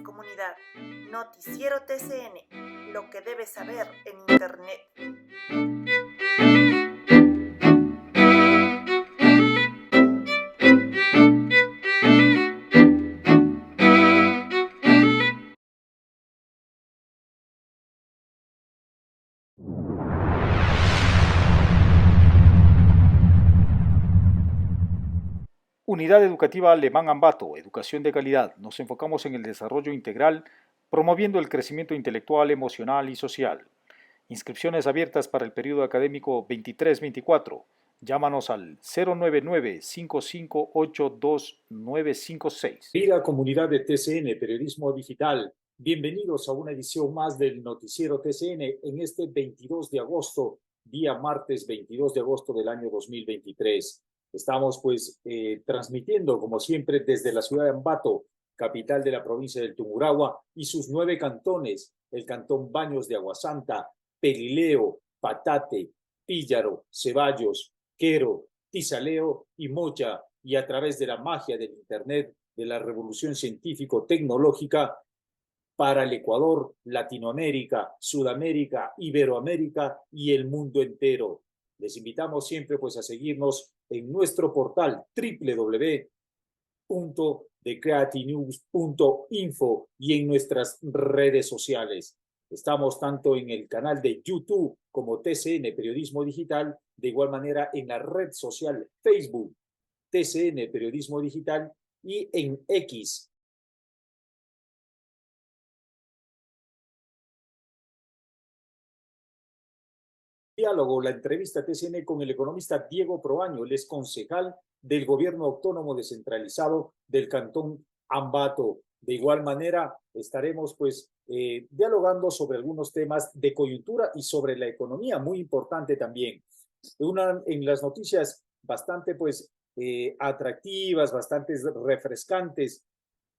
comunidad. Noticiero TCN, lo que debes saber en Internet. Unidad Educativa Alemán Ambato, educación de calidad. Nos enfocamos en el desarrollo integral, promoviendo el crecimiento intelectual, emocional y social. Inscripciones abiertas para el periodo académico 23-24. Llámanos al 099-5582956. Querida comunidad de TCN, Periodismo Digital, bienvenidos a una edición más del Noticiero TCN en este 22 de agosto, día martes 22 de agosto del año 2023. Estamos transmitiendo, como siempre, desde la ciudad de Ambato, capital de la provincia del Tungurahua, y sus 9 cantones, el cantón Baños de Aguasanta, Pelileo, Patate, Píllaro, Ceballos, Quero, Tizaleo y Mocha, y a través de la magia del Internet, de la revolución científico-tecnológica, para el Ecuador, Latinoamérica, Sudamérica, Iberoamérica y el mundo entero. Les invitamos siempre a seguirnos en nuestro portal www.thecreatinews.info y en nuestras redes sociales. Estamos tanto en el canal de YouTube como TCN Periodismo Digital, de igual manera en la red social Facebook TCN Periodismo Digital y en X. Diálogo, la entrevista TCN con el economista Diego Proaño, él es concejal del gobierno autónomo descentralizado del cantón Ambato. De igual manera, estaremos dialogando sobre algunos temas de coyuntura y sobre la economía, muy importante también. En las noticias bastante atractivas, bastante refrescantes,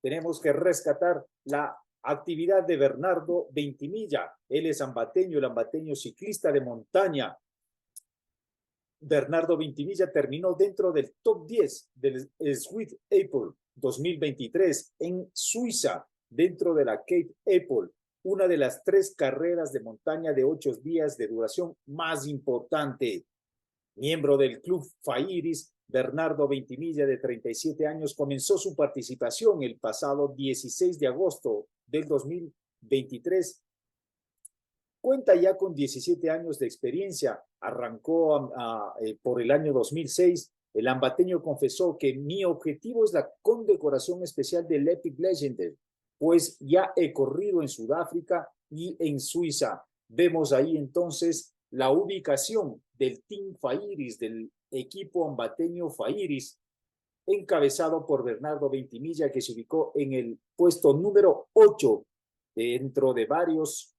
tenemos que rescatar la actividad de Bernardo Ventimilla. Él es ambateño, el ambateño ciclista de montaña. Bernardo Ventimilla terminó dentro del top 10 del Swift Apple 2023 en Suiza, dentro de la Cape Apple, una de las 3 carreras de montaña de 8 días de duración más importante. Miembro del Club Fairis, Bernardo Ventimilla, de 37 años, comenzó su participación el pasado 16 de agosto del 2023. Cuenta ya con 17 años de experiencia. Arrancó por el año 2006. El ambateño confesó que mi objetivo es la condecoración especial del Epic Legend, pues ya he corrido en Sudáfrica y en Suiza. Vemos ahí entonces la ubicación del Team Fairis, del equipo ambateño Fairis, encabezado por Bernardo Ventimilla, que se ubicó en el puesto número 8 dentro de varios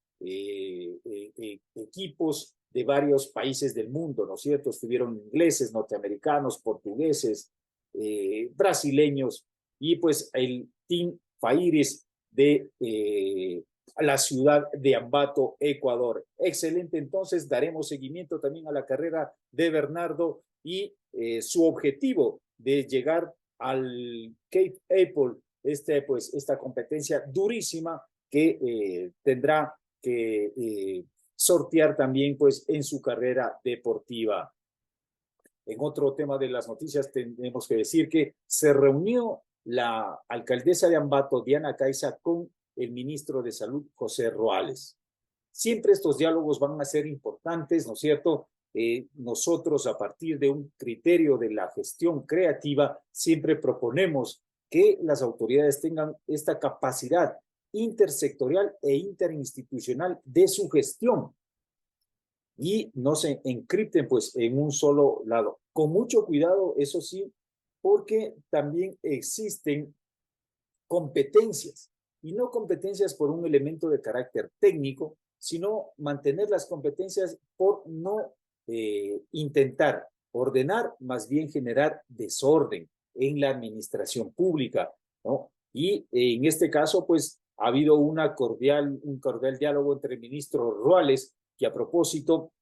equipos de varios países del mundo, ¿no es cierto? Estuvieron ingleses, norteamericanos, portugueses, brasileños, y el Team Fairis de la ciudad de Ambato, Ecuador. Excelente, entonces daremos seguimiento también a la carrera de Bernardo y su objetivo de llegar al Cape Apple, esta competencia durísima que tendrá que sortear también en su carrera deportiva. En otro tema de las noticias tenemos que decir que se reunió la alcaldesa de Ambato, Diana Caiza, con el ministro de Salud, José Roales. Siempre estos diálogos van a ser importantes, ¿no es cierto? Nosotros, a partir de un criterio de la gestión creativa, siempre proponemos que las autoridades tengan esta capacidad intersectorial e interinstitucional de su gestión y no se encripten en un solo lado. Con mucho cuidado, eso sí, porque también existen competencias, y no competencias por un elemento de carácter técnico, sino mantener las competencias por no intentar ordenar, más bien generar desorden en la administración pública, ¿no? Y en este caso, ha habido un cordial diálogo entre el ministro Ruales, que a propósito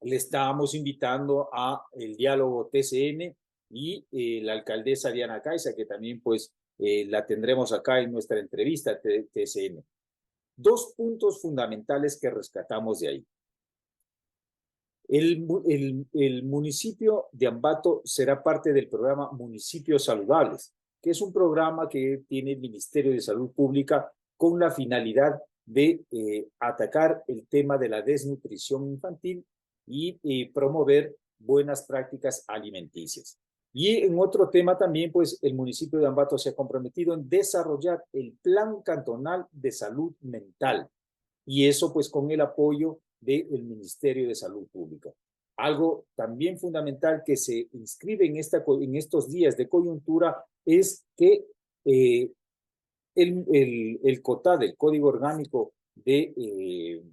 le estábamos invitando a el diálogo TCN, y la alcaldesa Diana Caiza, que también la tendremos acá en nuestra entrevista TCN. Dos puntos fundamentales que rescatamos de ahí. El municipio de Ambato será parte del programa Municipios Saludables, que es un programa que tiene el Ministerio de Salud Pública con la finalidad de atacar el tema de la desnutrición infantil y promover buenas prácticas alimenticias. Y en otro tema también, pues el municipio de Ambato se ha comprometido en desarrollar el Plan Cantonal de Salud Mental, y eso pues con el apoyo del Ministerio de Salud Pública. Algo también fundamental que se inscribe en estos días de coyuntura es que el COTAD, el Código Orgánico que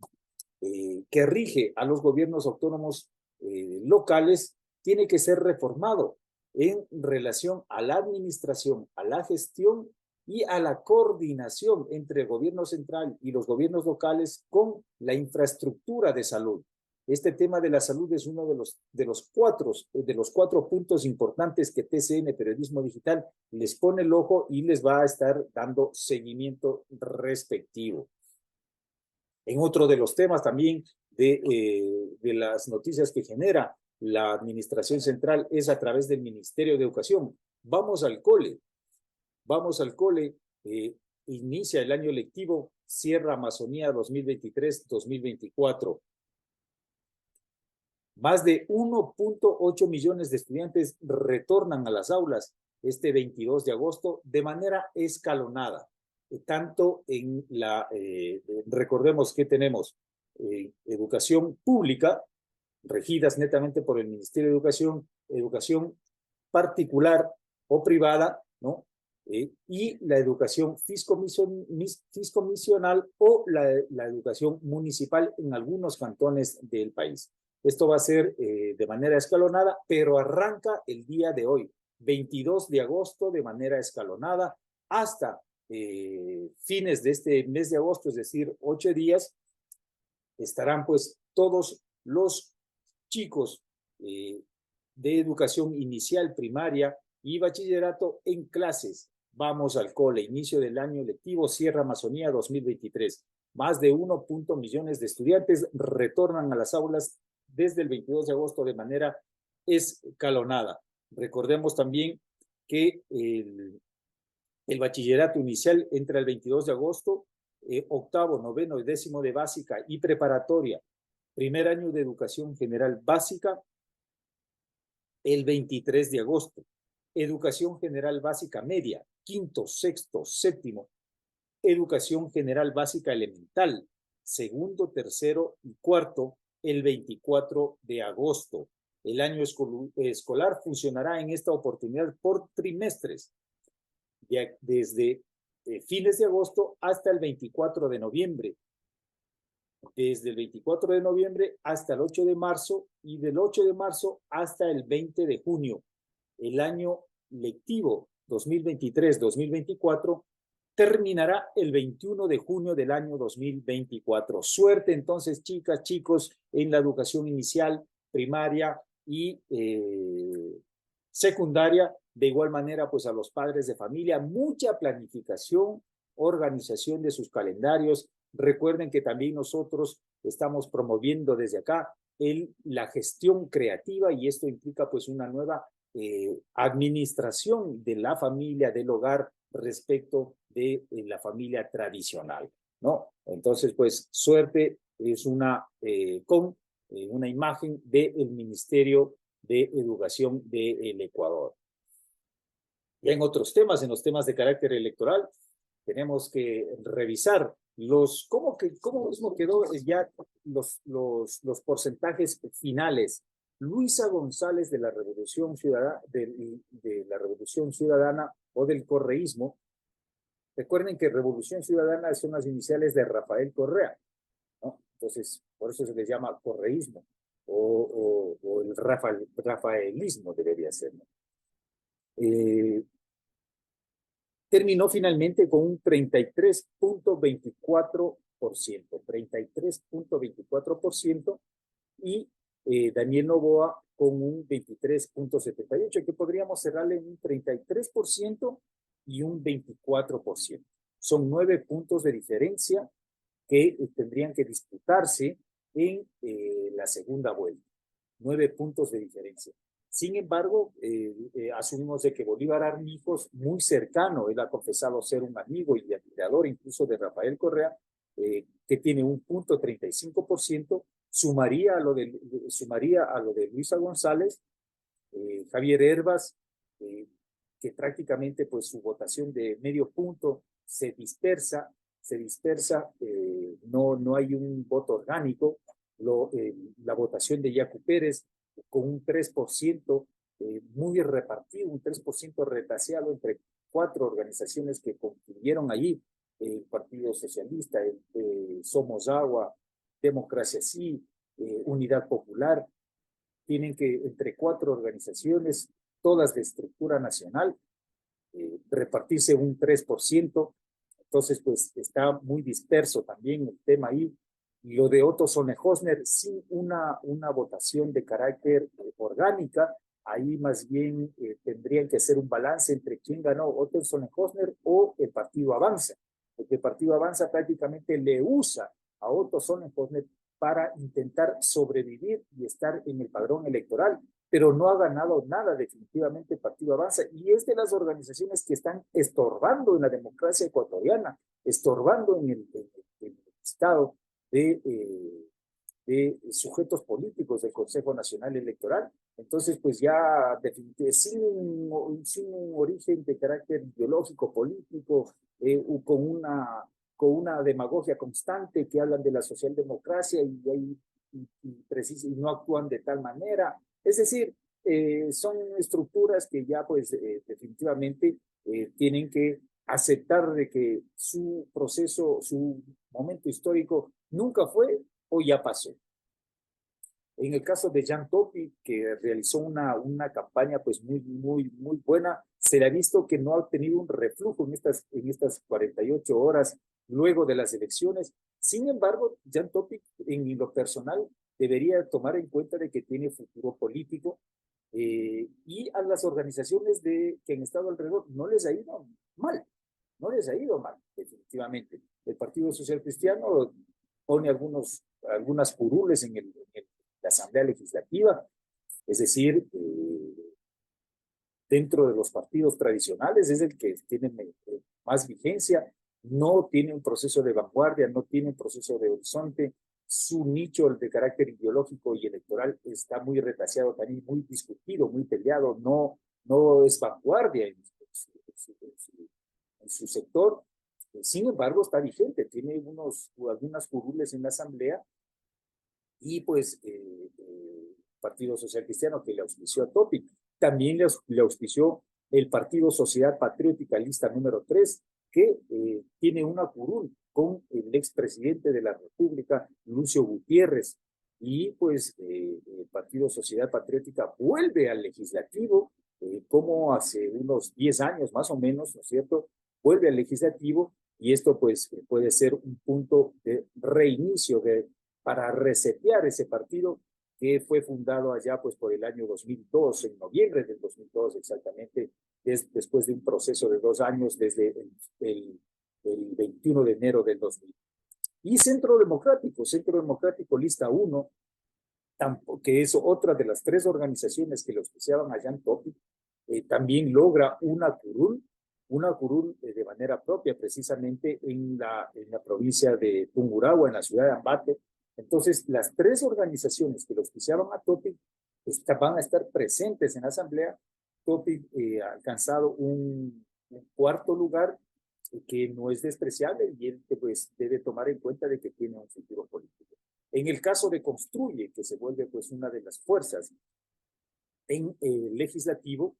rige a los gobiernos autónomos locales, tiene que ser reformado en relación a la administración, a la gestión y a la coordinación entre el gobierno central y los gobiernos locales con la infraestructura de salud. Este tema de la salud es uno de los cuatro puntos importantes que TCN Periodismo Digital les pone el ojo y les va a estar dando seguimiento respectivo. En otro de los temas también de las noticias que genera la administración central es a través del Ministerio de Educación. Vamos al cole, inicia el año lectivo, cierra Amazonía 2023-2024. Más de 1.8 millones de estudiantes retornan a las aulas este 22 de agosto de manera escalonada. Tanto en recordemos que tenemos educación pública, regidas netamente por el Ministerio de Educación, educación particular o privada, ¿no? Y la educación fiscomisional o la educación municipal en algunos cantones del país. Esto va a ser de manera escalonada, pero arranca el día de hoy, 22 de agosto, de manera escalonada, hasta fines de este mes de agosto, es decir, 8 días, estarán pues todos los chicos de educación inicial, primaria y bachillerato en clases. Vamos al cole, inicio del año lectivo, cierra Amazonía 2023. Más de 1 millones de estudiantes retornan a las aulas desde el 22 de agosto de manera escalonada. Recordemos también que el bachillerato inicial entra el 22 de agosto, octavo, noveno y décimo de básica y preparatoria. Primer año de educación general básica, el 23 de agosto. Educación general básica media, quinto, sexto, séptimo. Educación general básica elemental, segundo, tercero y cuarto, el 24 de agosto. El año escolar funcionará en esta oportunidad por trimestres, desde fines de agosto hasta el 24 de noviembre. Desde el 24 de noviembre hasta el 8 de marzo y del 8 de marzo hasta el 20 de junio. El año lectivo 2023-2024 terminará el 21 de junio del año 2024. Suerte entonces, chicas, chicos, en la educación inicial, primaria y secundaria. De igual manera, pues a los padres de familia, mucha planificación, organización de sus calendarios. Recuerden que también nosotros estamos promoviendo desde acá la gestión creativa, y esto implica pues una nueva administración de la familia, del hogar, respecto de la familia tradicional, ¿no? Entonces, pues, suerte es con una imagen del Ministerio de Educación del Ecuador. Ya en otros temas, en los temas de carácter electoral, tenemos que revisar cómo mismo quedó ya los porcentajes finales. Luisa González de la Revolución Ciudadana, de la Revolución Ciudadana o del correísmo. Recuerden que Revolución Ciudadana son las iniciales de Rafael Correa, ¿no? Entonces, por eso se les llama correísmo o el rafaelismo debería ser, ¿no? Terminó finalmente con un 33.24%, y Daniel Noboa con un 23.78%, que podríamos cerrarle en un 33% y un 24%. Son 9 puntos de diferencia que tendrían que disputarse en la segunda vuelta. 9 puntos de diferencia. Sin embargo, asumimos de que Bolívar Armijos, muy cercano, él ha confesado ser un amigo y admirador incluso de Rafael Correa, que tiene un punto 35%, sumaría a lo de Luisa González, Javier Hervas, que prácticamente pues su votación de medio punto se dispersa, no hay un voto orgánico. La votación de Yacu Pérez con un 3% muy repartido, un 3% retaseado entre 4 organizaciones que concluyeron allí, el Partido Socialista, Somos Agua, Democracia Sí, Unidad Popular, tienen que entre 4 organizaciones, todas de estructura nacional, repartirse un 3%. Entonces, pues está muy disperso también el tema ahí. Y lo de Otto Sonnenhösner, sin una votación de carácter orgánica, ahí más bien tendrían que hacer un balance entre quién ganó, Otto Sonnenhösner o el Partido Avanza, porque el Partido Avanza prácticamente le usa a Otto Sonnenhösner para intentar sobrevivir y estar en el padrón electoral, pero no ha ganado nada definitivamente el Partido Avanza, y es de las organizaciones que están estorbando en la democracia ecuatoriana, estorbando en el Estado de sujetos políticos del Consejo Nacional Electoral. Entonces, pues ya definitivamente, sin un origen de carácter ideológico, político, con una demagogia constante que hablan de la socialdemocracia y no actúan de tal manera. Es decir, son estructuras que ya pues definitivamente tienen que aceptar de que su proceso, su momento histórico nunca fue o ya pasó. En el caso de Jan Topi, que realizó una campaña pues muy buena, se le ha visto que no ha tenido un reflujo en estas 48 horas luego de las elecciones. Sin embargo, Jan Topi, en lo personal, debería tomar en cuenta de que tiene futuro político, y a las organizaciones que han estado alrededor no les ha ido mal, definitivamente. El Partido Social Cristiano pone algunas curules en la Asamblea Legislativa, es decir, dentro de los partidos tradicionales es el que tiene más vigencia, no tiene un proceso de vanguardia, no tiene un proceso de horizonte, su nicho de carácter ideológico y electoral está muy retaseado, también muy discutido, muy peleado, no es vanguardia en su sector. Sin embargo, está vigente, tiene algunas curules en la Asamblea, y pues Partido Social Cristiano, que le auspició a Topic, también le auspició el Partido Sociedad Patriótica Lista número 3, que tiene una curul con el expresidente de la República, Lucio Gutiérrez, y pues el Partido Sociedad Patriótica vuelve al legislativo, como hace unos 10 años más o menos, ¿no es cierto? Vuelve al legislativo, y esto pues puede ser un punto de reinicio para resetear ese partido que fue fundado allá pues por el año 2002, en noviembre del 2002 exactamente, después de un proceso de 2 años desde el 21 de enero del 2000. Y Centro Democrático Lista 1, que es otra de las 3 organizaciones que lo auspiciaban allá en Topic, también logra una curul de manera propia, precisamente en la provincia de Tungurahua, en la ciudad de Ambato. Entonces, las 3 organizaciones que lo auspiciaban a Topic van a estar presentes en la asamblea. Topic ha alcanzado un 4º lugar, que no es despreciable, y él pues debe tomar en cuenta de que tiene un futuro político. En el caso de Construye, que se vuelve pues una de las fuerzas en legislativo,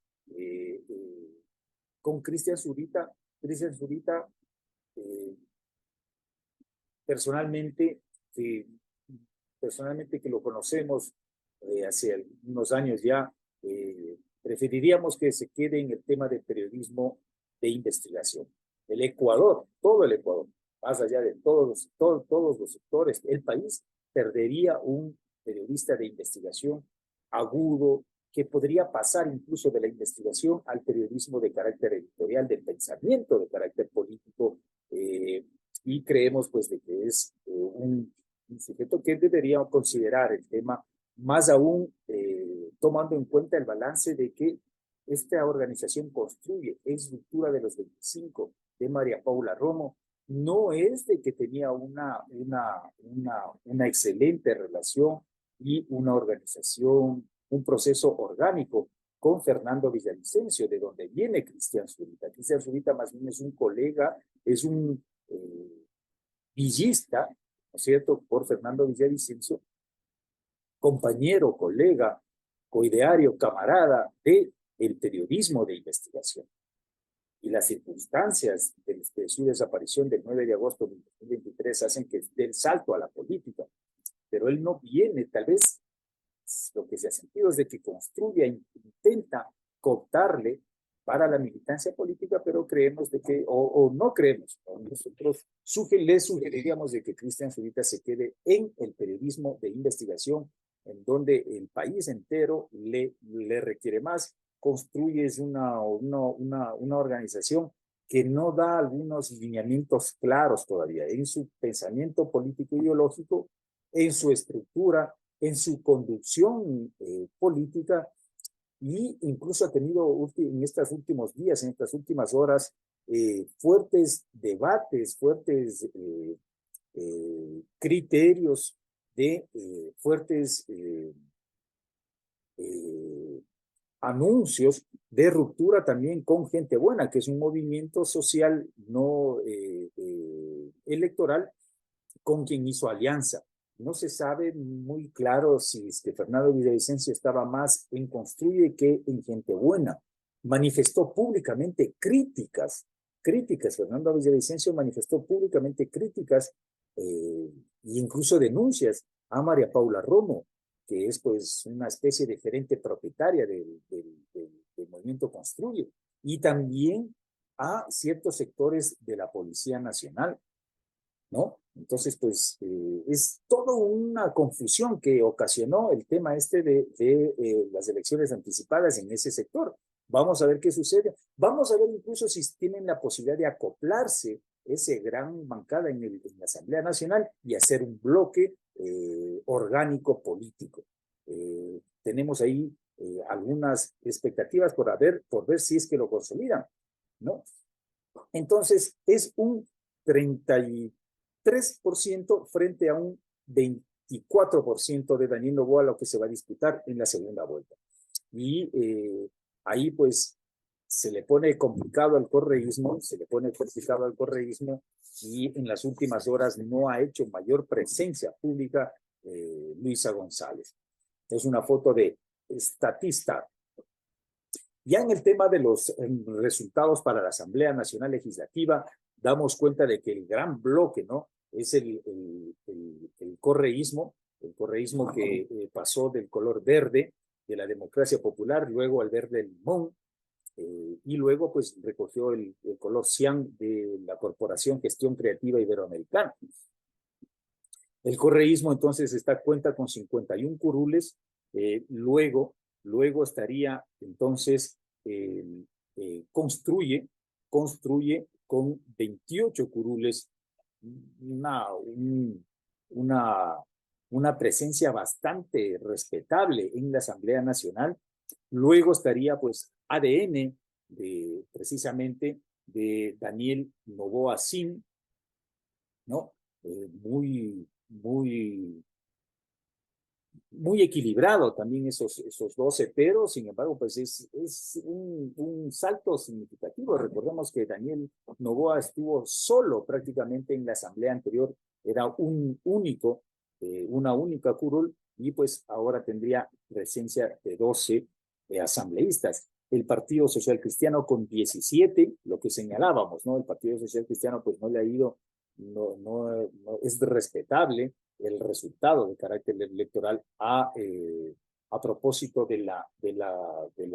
con Cristian Zurita, personalmente que lo conocemos hace unos años ya, preferiríamos que se quede en el tema de periodismo de investigación. El Ecuador, todo el Ecuador, más allá de todos los sectores, el país perdería un periodista de investigación agudo, que podría pasar incluso de la investigación al periodismo de carácter editorial, de pensamiento de carácter político, y creemos pues de que es un sujeto que debería considerar el tema, más aún tomando en cuenta el balance de que esta organización construye, es ruptura de los 25 de María Paula Romo, no es de que tenía una excelente relación y una organización, un proceso orgánico con Fernando Villavicencio, de donde viene Cristian Zurita. Cristian Zurita más bien es un colega, es un villista, ¿no es cierto?, por Fernando Villavicencio, compañero, colega, coideario, camarada del periodismo de investigación. Y las circunstancias de su desaparición del 9 de agosto de 2023 hacen que dé el salto a la política. Pero él no viene, tal vez lo que se ha sentido es de que construye, intenta cooptarle para la militancia política, pero creemos de que, o no creemos, ¿no? Nosotros le sugeriríamos de que Cristian Zurita se quede en el periodismo de investigación, en donde el país entero le requiere más. Construyes una organización que no da algunos lineamientos claros todavía en su pensamiento político ideológico, en su estructura, en su conducción política, y incluso ha tenido en estos últimos días, en estas últimas horas, fuertes debates, fuertes criterios de fuertes anuncios de ruptura también con Gente Buena, que es un movimiento social no electoral con quien hizo alianza. No se sabe muy claro si es que Fernando Villavicencio estaba más en Construye que en Gente Buena. Manifestó públicamente críticas. Fernando Villavicencio manifestó públicamente críticas e incluso denuncias a María Paula Romo, que es pues una especie de gerente propietaria del movimiento Construye, y también a ciertos sectores de la Policía Nacional, ¿no? Entonces, pues, es toda una confusión que ocasionó el tema de las elecciones anticipadas en ese sector. Vamos a ver qué sucede. Vamos a ver incluso si tienen la posibilidad de acoplarse ese gran bancada en la Asamblea Nacional y hacer un bloque orgánico político. Tenemos ahí algunas expectativas por ver si es que lo consolidan, ¿no? Entonces, es un 33% frente a un 24% de Daniel Noboa, lo que se va a disputar en la segunda vuelta. Y ahí pues se le pone complicado al correísmo, y en las últimas horas no ha hecho mayor presencia pública Luisa González. Es una foto de Statista. Ya en el tema de los resultados para la Asamblea Nacional Legislativa, damos cuenta de que el gran bloque, ¿no?, es el correísmo que pasó del color verde de la democracia popular, luego al verde limón, y luego pues recogió el color cian de la Corporación Gestión Creativa Iberoamericana. El correísmo entonces cuenta con 51 curules, luego estaría entonces construye con 28 curules, una presencia bastante respetable en la Asamblea Nacional. Luego estaría pues ADN, precisamente de Daniel Noboa Sim, ¿no? Muy equilibrado también esos 12, pero sin embargo pues es un salto significativo. Recordemos que Daniel Noboa estuvo solo prácticamente en la asamblea anterior, era una única curul, y pues ahora tendría presencia de 12 asambleístas. El Partido Social Cristiano con 17, lo que señalábamos, ¿no? El Partido Social Cristiano pues no le ha ido, no es respetable el resultado de carácter electoral a propósito de la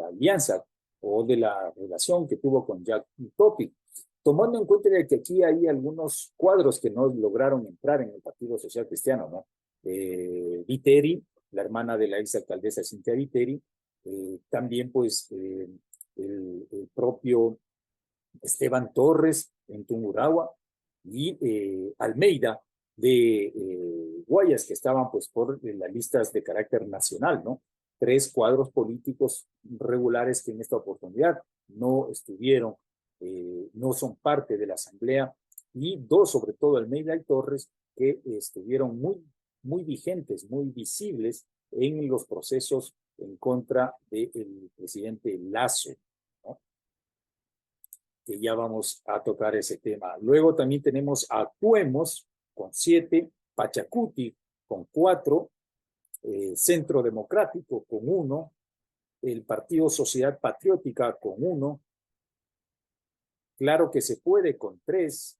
alianza o de la relación que tuvo con Jack Topic, tomando en cuenta que aquí hay algunos cuadros que no lograron entrar en el Partido Social Cristiano, ¿no? Viteri, la hermana de la ex alcaldesa Cintia Viteri, también pues el propio Esteban Torres en Tungurahua y Almeida de Guayas, que estaban pues por las listas de carácter nacional, ¿no? Tres cuadros políticos regulares que en esta oportunidad no estuvieron, no son parte de la asamblea, y dos, sobre todo Almeida y Torres, que estuvieron muy vigentes, muy visibles en los procesos en contra del presidente Lasso, ¿no? Que ya vamos a tocar ese tema. Luego también tenemos a Cuemos con 7, Pachacuti con 4, Centro Democrático con 1, el Partido Sociedad Patriótica con 1, Claro que se puede con 3,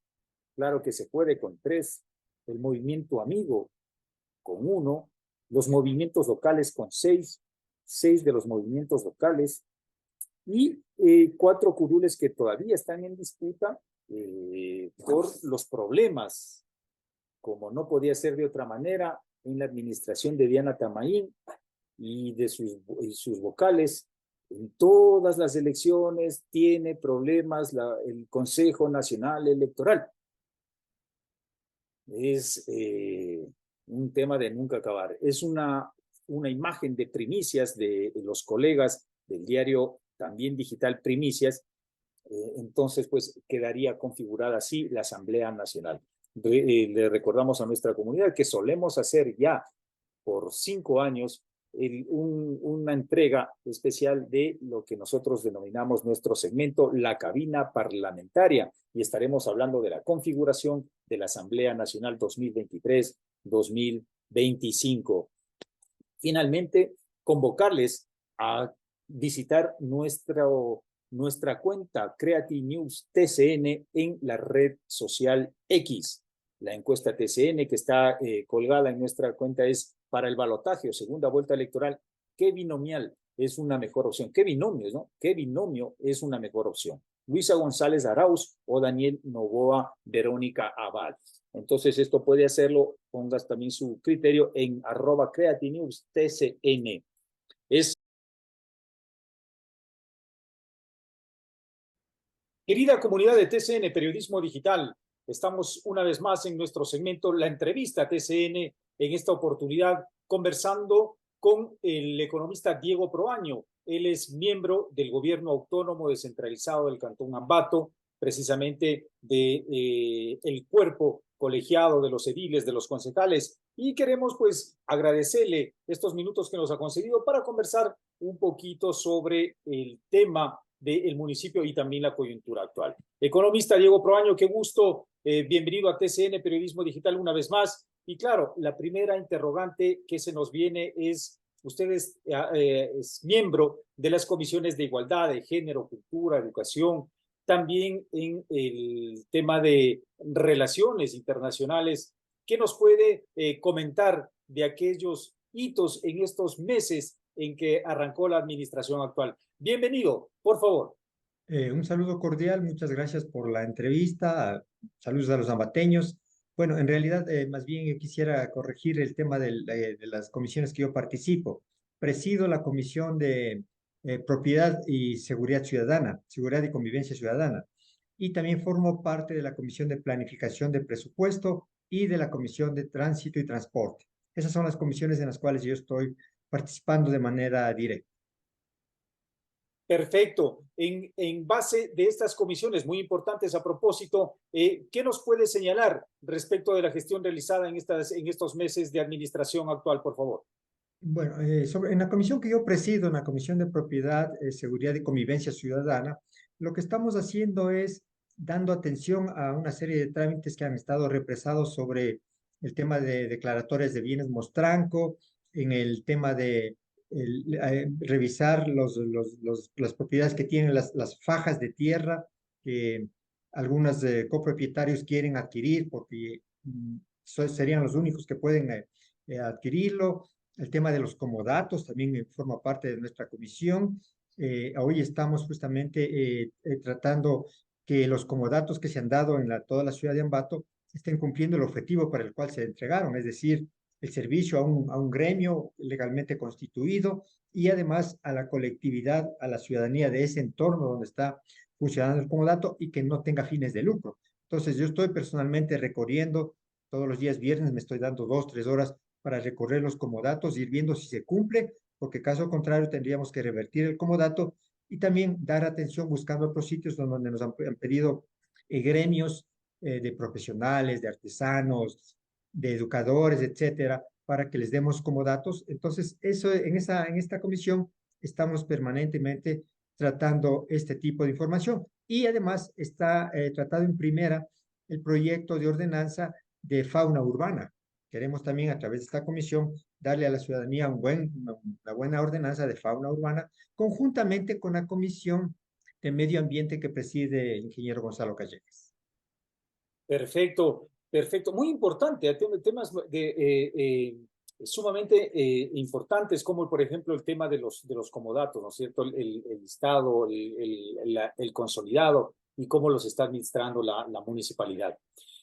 Claro que se puede con 3, el Movimiento Amigo con 1, los movimientos locales con 6, 6 de los movimientos locales, y 4 curules que todavía están en disputa por los problemas, como no podía ser de otra manera, en la administración de Diana Tamaín y de sus vocales. En todas las elecciones tiene problemas el Consejo Nacional Electoral. Es un tema de nunca acabar. Es una imagen de primicias de los colegas del diario también digital Primicias. Entonces, pues quedaría configurada así la Asamblea Nacional. Le recordamos a nuestra comunidad que solemos hacer ya por 5 años una entrega especial de lo que nosotros denominamos nuestro segmento La Cabina Parlamentaria, y estaremos hablando de la configuración de la Asamblea Nacional 2023-2025. Finalmente, convocarles a visitar nuestra cuenta Creative News TCN en la red social X. La encuesta TCN que está colgada en nuestra cuenta es: para el balotaje o segunda vuelta electoral, ¿qué binomial es una mejor opción? ¿Qué binomios, no? ¿Qué binomio es una mejor opción? Luisa González Arauz o Daniel Novoa Verónica Abad. Entonces esto puede hacerlo, pongas también su criterio en @CreatiNewsTCN. Querida comunidad de TCN Periodismo Digital, estamos una vez más en nuestro segmento La Entrevista TCN, en esta oportunidad conversando con el economista Diego Proaño. Él es miembro del gobierno autónomo descentralizado del Cantón Ambato, precisamente del cuerpo colegiado de los ediles, de los concejales, y queremos pues agradecerle estos minutos que nos ha concedido para conversar un poquito sobre el tema del municipio y también la coyuntura actual. Economista Diego Proaño, qué gusto, bienvenido a TCN Periodismo Digital una vez más. Y claro, la primera interrogante que se nos viene es: usted es miembro de las comisiones de igualdad, de género, cultura, educación, también en el tema de relaciones internacionales. ¿Qué nos puede comentar de aquellos hitos en estos meses en que arrancó la administración actual? Bienvenido, por favor. Un saludo cordial, muchas gracias por la entrevista. Saludos a los ambateños. Bueno, en realidad, más bien yo quisiera corregir el tema de las comisiones que yo participo. Presido la Comisión de Propiedad y Seguridad Ciudadana, Seguridad y Convivencia Ciudadana, y también formo parte de la Comisión de Planificación de Presupuesto y de la Comisión de Tránsito y Transporte. Esas son las comisiones en las cuales yo estoy participando de manera directa. Perfecto. En base de estas comisiones, muy importantes a propósito, ¿qué nos puede señalar respecto de la gestión realizada en estos meses de administración actual, por favor? Bueno, en la comisión que yo presido, en la Comisión de Propiedad, Seguridad y Convivencia Ciudadana, lo que estamos haciendo es dando atención a una serie de trámites que han estado represados sobre el tema de declaratorias de bienes mostranco, en el tema de revisar las propiedades que tienen las fajas de tierra que algunos copropietarios quieren adquirir porque serían los únicos que pueden adquirirlo. El tema de los comodatos también forma parte de nuestra comisión. Hoy estamos justamente tratando que los comodatos que se han dado en toda la ciudad de Ambato estén cumpliendo el objetivo para el cual se entregaron, es decir, el servicio a un gremio legalmente constituido y además a la colectividad, a la ciudadanía de ese entorno donde está funcionando el comodato y que no tenga fines de lucro. Entonces, yo estoy personalmente recorriendo todos los días viernes, me estoy dando 2, 3 horas para recorrer los comodatos, ir viendo si se cumple, porque caso contrario tendríamos que revertir el comodato y también dar atención buscando otros sitios donde nos han pedido gremios de profesionales, de artesanos, de educadores, etcétera, para que les demos comodatos. Entonces, eso en esta comisión estamos permanentemente tratando este tipo de información. Y además está tratado en primera el proyecto de ordenanza de fauna urbana. Queremos también a través de esta comisión darle a la ciudadanía una buena ordenanza de fauna urbana, conjuntamente con la comisión de medio ambiente que preside el ingeniero Gonzalo Callejas. Perfecto, perfecto. Muy importante, temas sumamente importantes, como por ejemplo el tema de los comodatos, ¿no es cierto? El Estado, el consolidado y cómo los está administrando la municipalidad.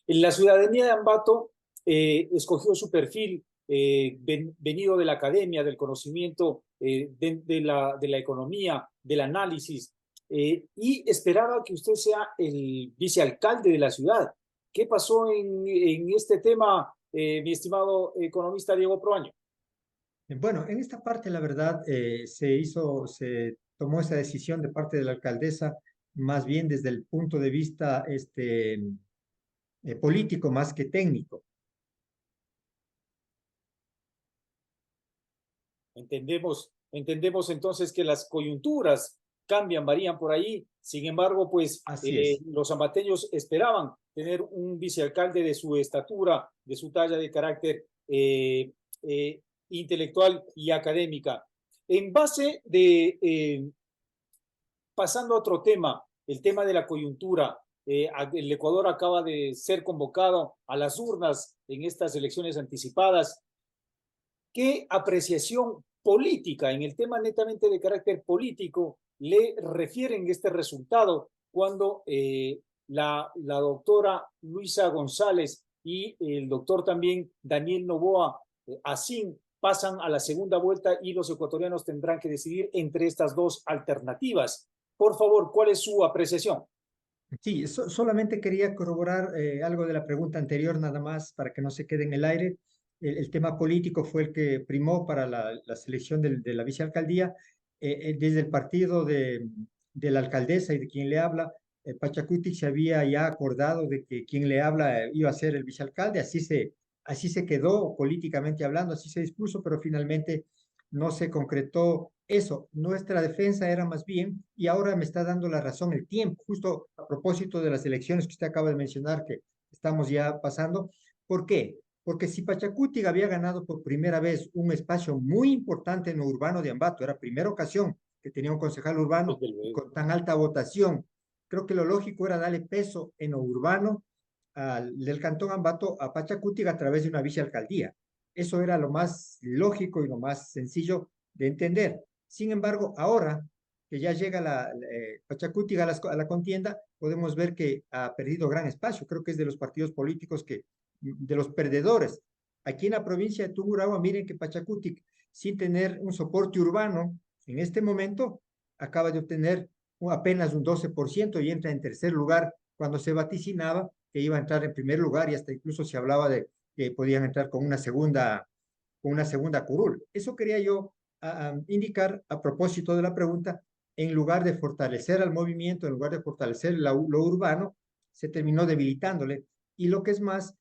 La ciudadanía de Ambato escogió su perfil venido de la academia, del conocimiento, de la economía, del análisis, y esperaba que usted sea el vicealcalde de la ciudad. ¿Qué pasó en este tema, mi estimado economista Diego Proaño? Bueno, en esta parte, la verdad, se tomó esa decisión de parte de la alcaldesa, más bien desde el punto de vista político más que técnico. Entendemos entonces que las coyunturas cambian, varían por ahí. Sin embargo, pues Así es. los ambateños esperaban tener un vicealcalde de su estatura, de su talla de carácter intelectual y académica. En base pasando a otro tema, el tema de la coyuntura. El Ecuador acaba de ser convocado a las urnas en estas elecciones anticipadas. ¿Qué apreciación política en el tema netamente de carácter político le refieren este resultado cuando la doctora Luisa González y el doctor también Daniel Noboa Asín pasan a la segunda vuelta y los ecuatorianos tendrán que decidir entre estas dos alternativas? Por favor, ¿cuál es su apreciación? Sí, solamente quería corroborar algo de la pregunta anterior, nada más, para que no se quede en el aire. El tema político fue el que primó para la selección de la vicealcaldía. Desde el partido de la alcaldesa y de quien le habla, Pachacuti se había ya acordado de que quien le habla iba a ser el vicealcalde, así se quedó políticamente hablando, así se dispuso, pero finalmente no se concretó eso. Nuestra defensa era más bien, y ahora me está dando la razón el tiempo, justo a propósito de las elecciones que usted acaba de mencionar, que estamos ya pasando. ¿Por qué? Porque si Pachacuti había ganado por primera vez un espacio muy importante en lo urbano de Ambato, era primera ocasión que tenía un concejal urbano y con tan alta votación, creo que lo lógico era darle peso en lo urbano del Cantón Ambato a Pachacuti a través de una vicealcaldía. Eso era lo más lógico y lo más sencillo de entender. Sin embargo, ahora que ya llega Pachacuti a la contienda, podemos ver que ha perdido gran espacio. Creo que es de los partidos políticos de los perdedores. Aquí en la provincia de Tungurahua, miren que Pachacuti, sin tener un soporte urbano, en este momento acaba de obtener apenas un 12% y entra en tercer lugar cuando se vaticinaba que iba a entrar en primer lugar y hasta incluso se hablaba de que podían entrar con una segunda curul. Eso quería yo indicar a propósito de la pregunta. En lugar de fortalecer al movimiento, en lugar de fortalecer lo urbano, se terminó debilitándole. Y lo que es más,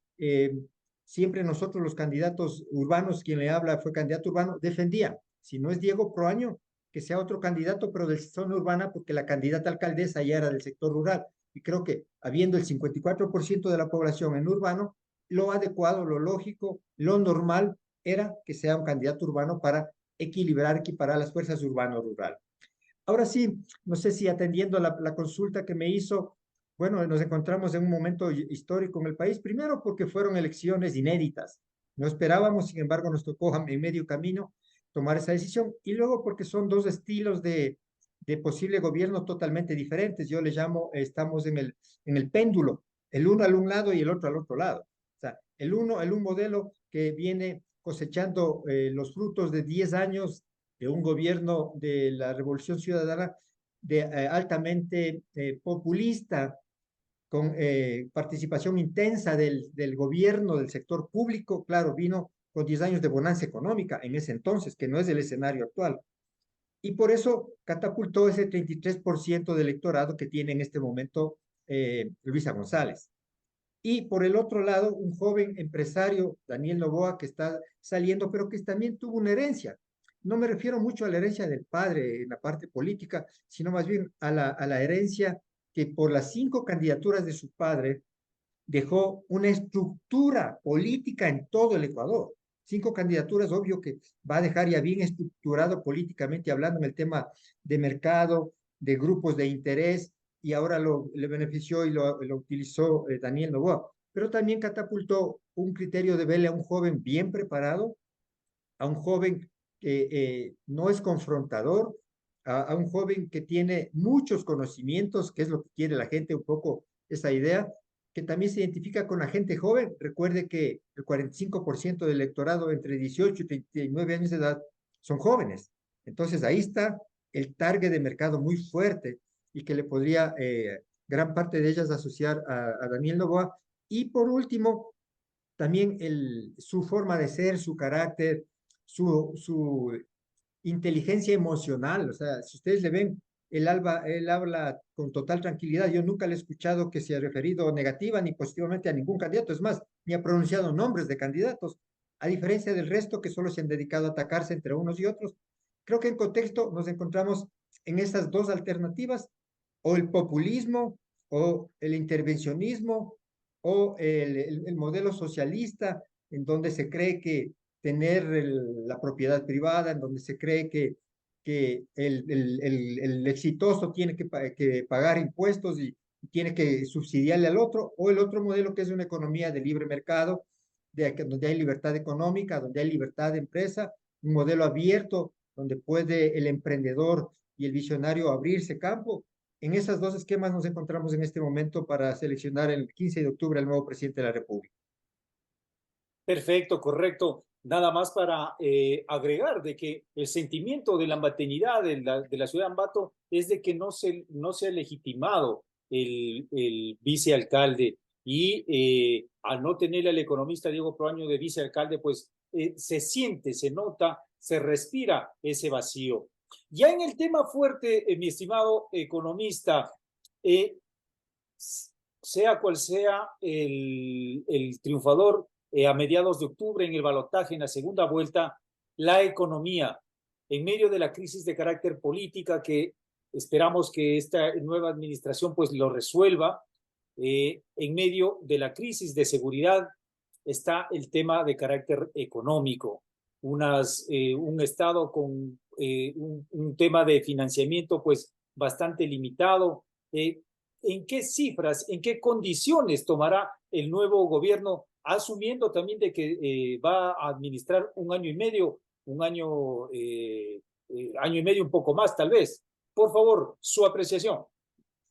siempre nosotros los candidatos urbanos, quien le habla fue candidato urbano, defendía, si no es Diego Proaño, que sea otro candidato, pero de zona urbana, porque la candidata alcaldesa ya era del sector rural. Y creo que habiendo el 54% de la población en urbano, lo adecuado, lo lógico, lo normal era que sea un candidato urbano para equiparar las fuerzas urbano-rural. Ahora sí, no sé si atendiendo la consulta que me hizo, bueno, nos encontramos en un momento histórico en el país, primero porque fueron elecciones inéditas. No esperábamos, sin embargo, nos tocó en medio camino tomar esa decisión, y luego porque son dos estilos de posible gobierno totalmente diferentes. Yo le llamo, estamos en el péndulo, el uno al un lado y el otro al otro lado. O sea, el un modelo que viene cosechando los frutos de 10 años de un gobierno de la Revolución Ciudadana altamente populista, con participación intensa del gobierno, del sector público. Claro, vino con 10 años de bonanza económica en ese entonces, que no es el escenario actual. Y por eso catapultó ese 33% del electorado que tiene en este momento Luisa González. Y por el otro lado, un joven empresario, Daniel Noboa, que está saliendo, pero que también tuvo una herencia. No me refiero mucho a la herencia del padre en la parte política, sino más bien a la herencia que por las 5 candidaturas de su padre dejó una estructura política en todo el Ecuador. 5 candidaturas, obvio que va a dejar ya bien estructurado políticamente hablando en el tema de mercado, de grupos de interés, y ahora le benefició y lo utilizó Daniel Noboa. Pero también catapultó un criterio de verle a un joven bien preparado, a un joven que no es confrontador, a un joven que tiene muchos conocimientos, que es lo que quiere la gente, un poco esa idea, que también se identifica con la gente joven. Recuerde que el 45% del electorado entre 18 y 39 años de edad son jóvenes. Entonces ahí está el target de mercado muy fuerte y que le podría gran parte de ellas asociar a Daniel Noboa. Y por último, también su forma de ser, su carácter, su inteligencia emocional. O sea, si ustedes le ven, él habla con total tranquilidad. Yo nunca le he escuchado que se ha referido negativa ni positivamente a ningún candidato. Es más, ni ha pronunciado nombres de candidatos, a diferencia del resto que solo se han dedicado a atacarse entre unos y otros. Creo que en contexto nos encontramos en esas dos alternativas, o el populismo, o el intervencionismo, o el modelo socialista, en donde se cree que tener la propiedad privada, en donde se cree que el exitoso tiene que pagar impuestos y tiene que subsidiarle al otro, o el otro modelo que es una economía de libre mercado, donde hay libertad económica, donde hay libertad de empresa, un modelo abierto, donde puede el emprendedor y el visionario abrirse campo. En esos dos esquemas nos encontramos en este momento para seleccionar el 15 de octubre al nuevo presidente de la República. Perfecto, correcto. Nada más para agregar de que el sentimiento de la ambateñidad de la ciudad de Ambato es de que no se ha legitimado el vicealcalde y al no tener al economista Diego Proaño de vicealcalde, pues se siente, se nota, se respira ese vacío. Ya en el tema fuerte, mi estimado economista, sea cual sea el triunfador a mediados de octubre en el balotaje en la segunda vuelta, la economía, en medio de la crisis de carácter política que esperamos que esta nueva administración pues lo resuelva, en medio de la crisis de seguridad está el tema de carácter económico, un Estado con un tema de financiamiento pues bastante limitado. ¿En qué cifras, en qué condiciones tomará el nuevo gobierno, asumiendo también de que va a administrar un año y medio, año y medio, un poco más tal vez? Por favor, su apreciación.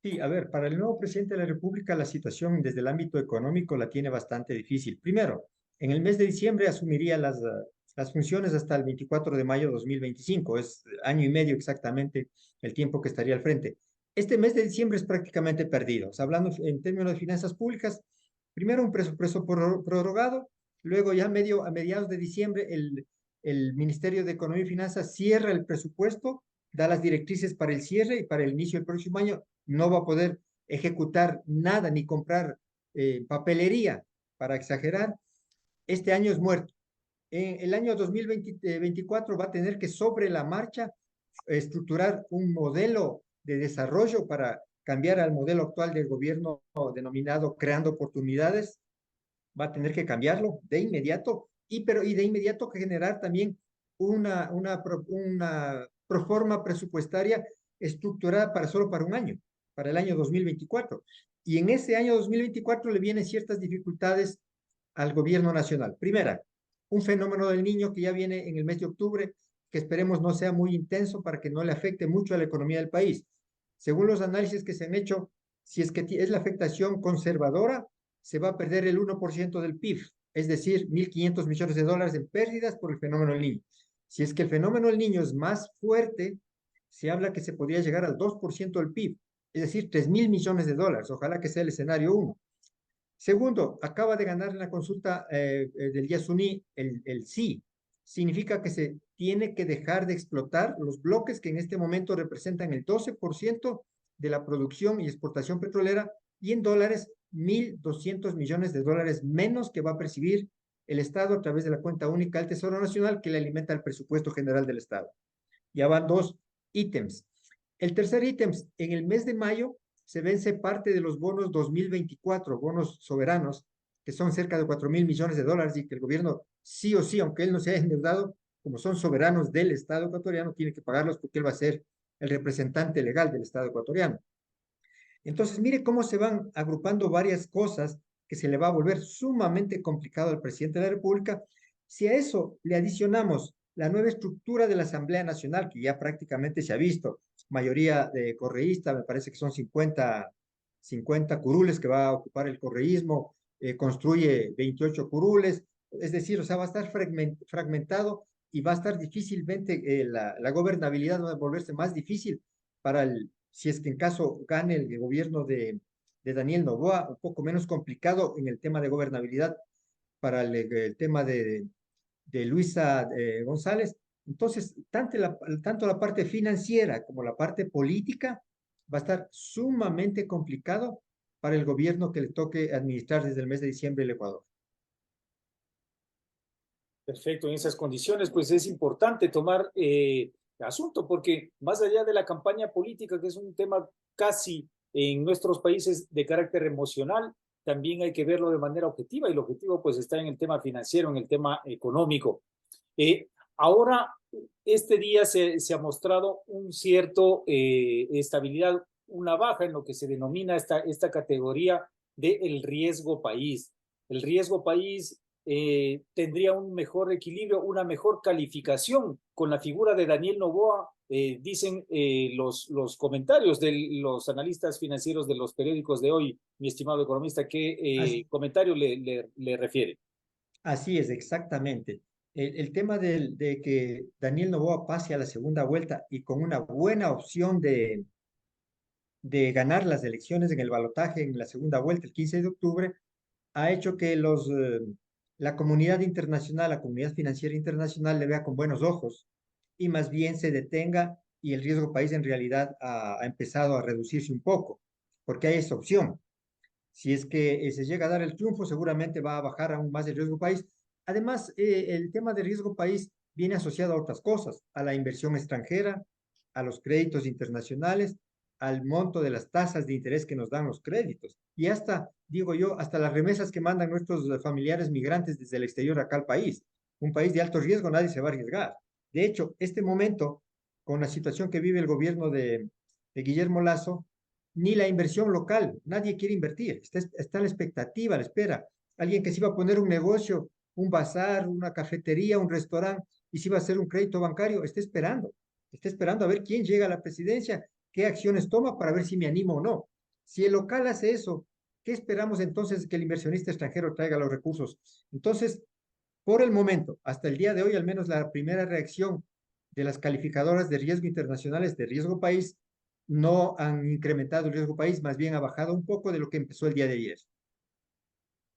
Sí, a ver, para el nuevo presidente de la República la situación desde el ámbito económico la tiene bastante difícil. Primero, en el mes de diciembre asumiría las funciones hasta el 24 de mayo de 2025, es año y medio exactamente el tiempo que estaría al frente. Este mes de diciembre es prácticamente perdido. O sea, hablando en términos de finanzas públicas, primero un presupuesto prorrogado, luego ya a mediados de diciembre el Ministerio de Economía y Finanzas cierra el presupuesto, da las directrices para el cierre y para el inicio del próximo año no va a poder ejecutar nada ni comprar papelería, para exagerar. Este año es muerto. En el año 2024 va a tener que sobre la marcha estructurar un modelo de desarrollo para cambiar al modelo actual del gobierno denominado creando oportunidades. Va a tener que cambiarlo de inmediato y de inmediato generar también una proforma presupuestaria estructurada solo para un año, para el año 2024. Y en ese año 2024 le vienen ciertas dificultades al gobierno nacional. Primera, un fenómeno del niño que ya viene en el mes de octubre, que esperemos no sea muy intenso para que no le afecte mucho a la economía del país. Según los análisis que se han hecho, si es que es la afectación conservadora, se va a perder el 1% del PIB es decir, 1.500 millones de dólares en pérdidas por el fenómeno El Niño. Si es que el fenómeno El Niño es más fuerte, se habla que se podría llegar al 2% del PIB, es decir, 3.000 millones de dólares. Ojalá que sea el escenario 1. Segundo, acaba de ganar en la consulta del Yasuní el sí. Significa que se tiene que dejar de explotar los bloques que en este momento representan el 12% de la producción y exportación petrolera, y en dólares, 1.200 millones de dólares menos que va a percibir el Estado a través de la cuenta única del Tesoro Nacional que le alimenta el presupuesto general del Estado. Ya van dos ítems. El tercer ítem, en el mes de mayo se vence parte de los bonos 2024, bonos soberanos, que son cerca de 4.000 millones de dólares y que el gobierno sí o sí, aunque él no se haya endeudado, como son soberanos del Estado ecuatoriano, tiene que pagarlos porque él va a ser el representante legal del Estado ecuatoriano. Entonces, mire cómo se van agrupando varias cosas que se le va a volver sumamente complicado al presidente de la República. Si a eso le adicionamos la nueva estructura de la Asamblea Nacional, que ya prácticamente se ha visto, mayoría de correísta, me parece que son 50 curules que va a ocupar el correísmo, construye 28 curules, es decir, o sea, va a estar fragmentado y va a estar difícilmente, la gobernabilidad va a volverse más difícil para si es que en caso gane el gobierno de Daniel Noboa, un poco menos complicado en el tema de gobernabilidad para el tema de Luisa González. Entonces, tanto la parte financiera como la parte política va a estar sumamente complicado para el gobierno que le toque administrar desde el mes de diciembre el Ecuador. Perfecto, en esas condiciones, pues es importante tomar asunto, porque más allá de la campaña política, que es un tema casi en nuestros países de carácter emocional, también hay que verlo de manera objetiva, y el objetivo pues está en el tema financiero, en el tema económico. Ahora, este día se ha mostrado un cierto estabilidad, una baja en lo que se denomina esta categoría del riesgo país. El riesgo país tendría un mejor equilibrio, una mejor calificación con la figura de Daniel Noboa, dicen los comentarios de los analistas financieros de los periódicos de hoy, mi estimado economista. ¿Qué comentario le refiere? Así es, exactamente. El tema de que Daniel Noboa pase a la segunda vuelta y con una buena opción de ganar las elecciones en el balotaje en la segunda vuelta el 15 de octubre, ha hecho que la comunidad internacional, la comunidad financiera internacional le vea con buenos ojos y más bien se detenga, y el riesgo país en realidad ha empezado a reducirse un poco, porque hay esa opción. Si es que se llega a dar el triunfo, seguramente va a bajar aún más el riesgo país. Además, el tema de riesgo país viene asociado a otras cosas, a la inversión extranjera, a los créditos internacionales, al monto de las tasas de interés que nos dan los créditos y hasta, digo yo, hasta las remesas que mandan nuestros familiares migrantes desde el exterior acá al país. Un país de alto riesgo, nadie se va a arriesgar. De hecho, este momento, con la situación que vive el gobierno de Guillermo Lasso, ni la inversión local, nadie quiere invertir, está la expectativa, la espera. Alguien que se iba a poner un negocio, un bazar, una cafetería, un restaurante, y se iba a hacer un crédito bancario, está esperando a ver quién llega a la presidencia, qué acciones toma para ver si me animo o no. Si el local hace eso, ¿qué esperamos entonces que el inversionista extranjero traiga los recursos? Entonces, por el momento, hasta el día de hoy, al menos la primera reacción de las calificadoras de riesgo internacionales de riesgo país no han incrementado el riesgo país, más bien ha bajado un poco de lo que empezó el día de ayer.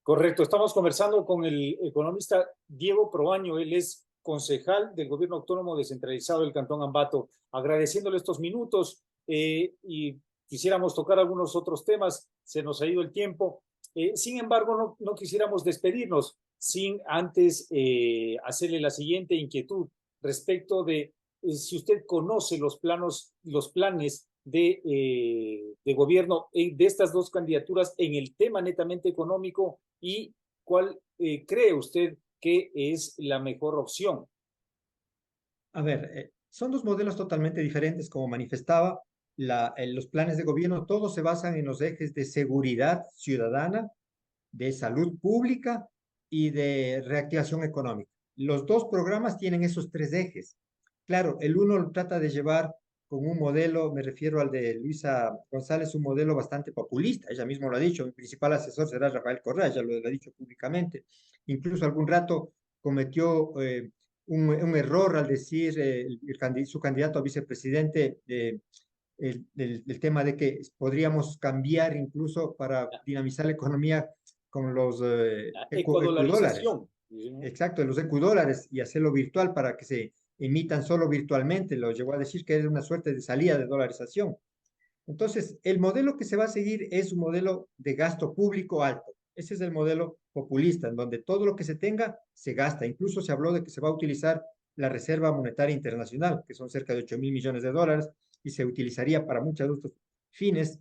Correcto, estamos conversando con el economista Diego Proaño, él es concejal del Gobierno Autónomo Descentralizado del Cantón Ambato, agradeciéndole estos minutos y quisiéramos tocar algunos otros temas, se nos ha ido el tiempo. Sin embargo, no quisiéramos despedirnos sin antes hacerle la siguiente inquietud respecto de si usted conoce los planes de gobierno de estas dos candidaturas en el tema netamente económico, y cuál cree usted que es la mejor opción. A ver, son dos modelos totalmente diferentes, como manifestaba. Los planes de gobierno todos se basan en los ejes de seguridad ciudadana, de salud pública y de reactivación económica. Los dos programas tienen esos tres ejes. Claro, el uno lo trata de llevar con un modelo, me refiero al de Luisa González, un modelo bastante populista. Ella misma lo ha dicho, mi principal asesor será Rafael Correa, ya lo ha dicho públicamente. Incluso algún rato cometió un error al decir su candidato a vicepresidente el tema de que podríamos cambiar incluso para dinamizar la economía con los ecudólares. Ecuadolarización. Exacto, los ecudólares y hacerlo virtual para que se emitan solo virtualmente. Lo llegó a decir que es una suerte de salida de dolarización. Entonces, el modelo que se va a seguir es un modelo de gasto público alto. Ese es el modelo populista, en donde todo lo que se tenga se gasta. Incluso se habló de que se va a utilizar la Reserva Monetaria Internacional, que son cerca de 8.000 millones de dólares, y se utilizaría para muchos otros fines.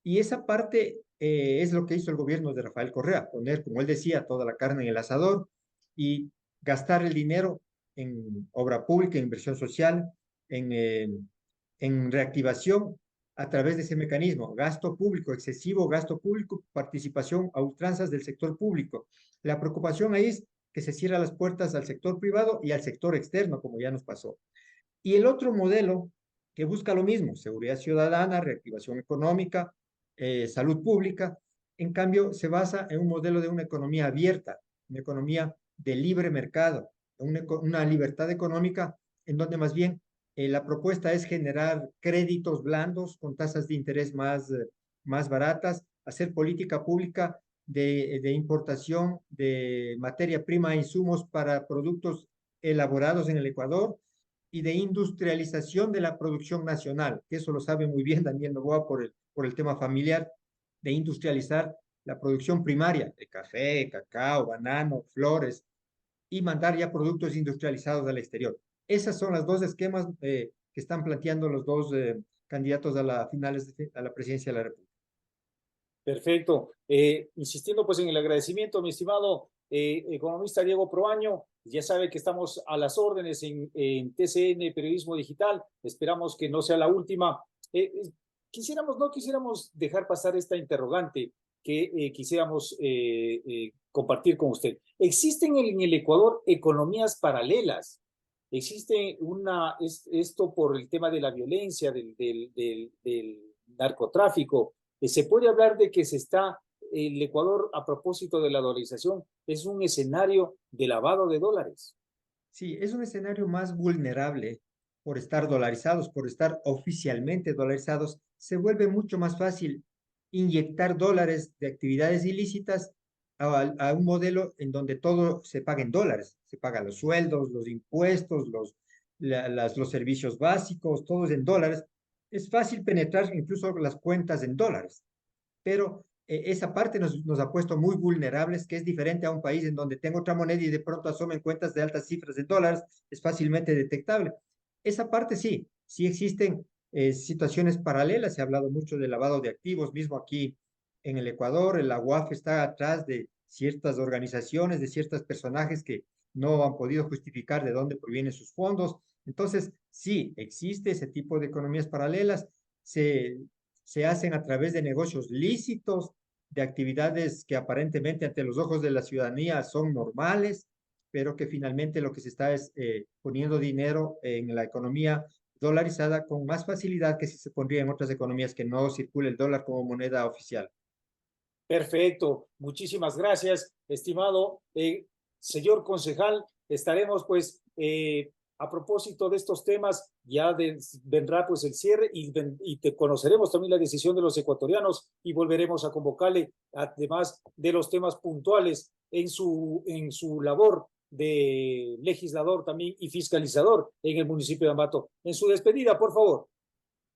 Y esa parte es lo que hizo el gobierno de Rafael Correa, poner, como él decía, toda la carne en el asador y gastar el dinero en obra pública, en inversión social, en reactivación a través de ese mecanismo, gasto público, excesivo gasto público, participación a ultranzas del sector público. La preocupación ahí es que se cierran las puertas al sector privado y al sector externo, como ya nos pasó. Y el otro modelo que busca lo mismo, seguridad ciudadana, reactivación económica, salud pública, en cambio se basa en un modelo de una economía abierta, una economía de libre mercado, una libertad económica en donde más bien la propuesta es generar créditos blandos con tasas de interés más baratas, hacer política pública de importación de materia prima e insumos para productos elaborados en el Ecuador y de industrialización de la producción nacional, que eso lo sabe muy bien Daniel Noboa por el tema familiar, de industrializar la producción primaria de café, cacao, banano, flores, y mandar ya productos industrializados al exterior. Esas son las dos esquemas que están planteando los dos candidatos a la finales a la presidencia de la República. Perfecto. Insistiendo pues en el agradecimiento, mi estimado economista Diego Proaño, ya sabe que estamos a las órdenes en TCN Periodismo Digital, esperamos que no sea la última. No quisiéramos dejar pasar esta interrogante que quisiéramos compartir con usted. ¿Existen en el Ecuador economías paralelas? ¿Existe esto por el tema de la violencia, del narcotráfico? Se puede hablar de que el Ecuador, a propósito de la dolarización, es un escenario de lavado de dólares. Sí, es un escenario más vulnerable por estar dolarizados, por estar oficialmente dolarizados. Se vuelve mucho más fácil inyectar dólares de actividades ilícitas a un modelo en donde todo se paga en dólares. Se pagan los sueldos, los impuestos, los servicios básicos, todo es en dólares. Es fácil penetrar incluso las cuentas en dólares, pero esa parte nos ha puesto muy vulnerables, que es diferente a un país en donde tengo otra moneda y de pronto asomen cuentas de altas cifras de dólares, es fácilmente detectable. Esa parte sí existen situaciones paralelas, se ha hablado mucho de lavado de activos, mismo aquí en el Ecuador, la UAF está atrás de ciertas organizaciones, de ciertos personajes que no han podido justificar de dónde provienen sus fondos. Entonces, sí, existe ese tipo de economías paralelas, se hacen a través de negocios lícitos, de actividades que aparentemente ante los ojos de la ciudadanía son normales, pero que finalmente lo que se está es poniendo dinero en la economía dolarizada con más facilidad que si se pondría en otras economías que no circula el dólar como moneda oficial. Perfecto, muchísimas gracias, estimado señor concejal. Estaremos pues a propósito de estos temas, vendrá pues el cierre y te conoceremos también la decisión de los ecuatorianos y volveremos a convocarle, además de los temas puntuales en su labor de legislador también y fiscalizador en el municipio de Ambato. En su despedida, por favor.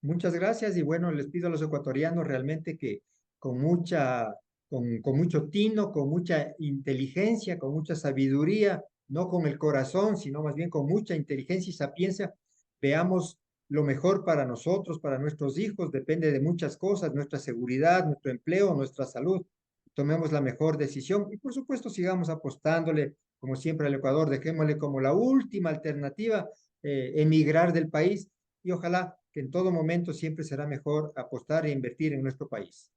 Muchas gracias y bueno, les pido a los ecuatorianos realmente que con mucho tino, con mucha inteligencia, con mucha sabiduría, no con el corazón, sino más bien con mucha inteligencia y sapiencia, veamos lo mejor para nosotros, para nuestros hijos, depende de muchas cosas, nuestra seguridad, nuestro empleo, nuestra salud. Tomemos la mejor decisión y por supuesto sigamos apostándole, como siempre al Ecuador, dejémosle como la última alternativa, emigrar del país y ojalá que en todo momento siempre será mejor apostar e invertir en nuestro país.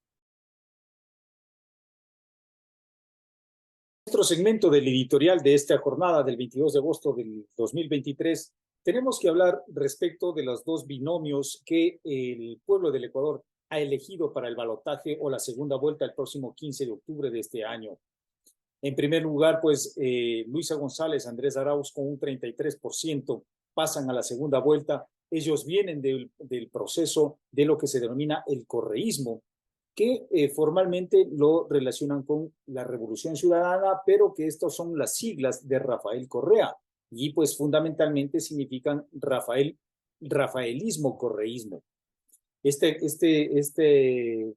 Nuestro segmento del editorial de esta jornada del 22 de agosto del 2023 Tenemos que hablar respecto de los dos binomios que el pueblo del Ecuador ha elegido para el balotaje o la segunda vuelta el próximo 15 de octubre de este año. En primer lugar, pues Luisa González, Andrés Arauz con un 33% pasan a la segunda vuelta. Ellos vienen del proceso de lo que se denomina el correísmo, que formalmente lo relacionan con la Revolución Ciudadana, pero que estos son las siglas de Rafael Correa y pues fundamentalmente significan rafaelismo, correísmo.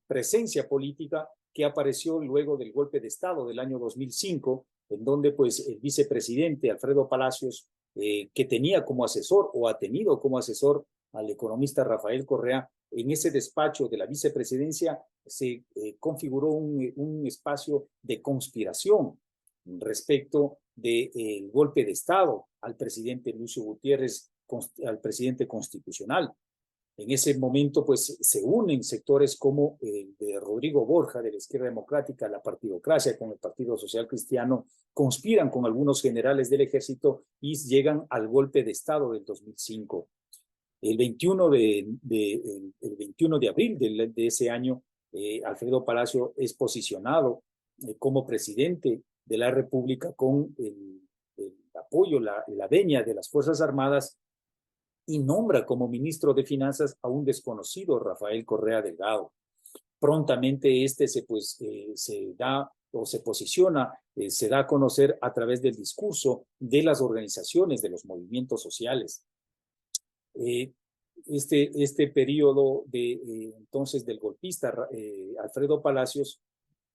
Presencia política que apareció luego del golpe de Estado del año 2005, en donde pues el vicepresidente Alfredo Palacios, que tenía como asesor o ha tenido como asesor al economista Rafael Correa, en ese despacho de la vicepresidencia se configuró un espacio de conspiración respecto del golpe de Estado al presidente Lucio Gutiérrez, al presidente constitucional. En ese momento, pues, se unen sectores como el de Rodrigo Borja, de la Izquierda Democrática, la partidocracia con el Partido Social Cristiano, conspiran con algunos generales del ejército y llegan al golpe de Estado del 2005. El 21 de abril de ese año, Alfredo Palacio es posicionado como presidente de la República con el apoyo, la venia de las Fuerzas Armadas, y nombra como ministro de Finanzas a un desconocido Rafael Correa Delgado. Prontamente se da o se posiciona, se da a conocer a través del discurso de las organizaciones, de los movimientos sociales. Este periodo entonces del golpista Alfredo Palacios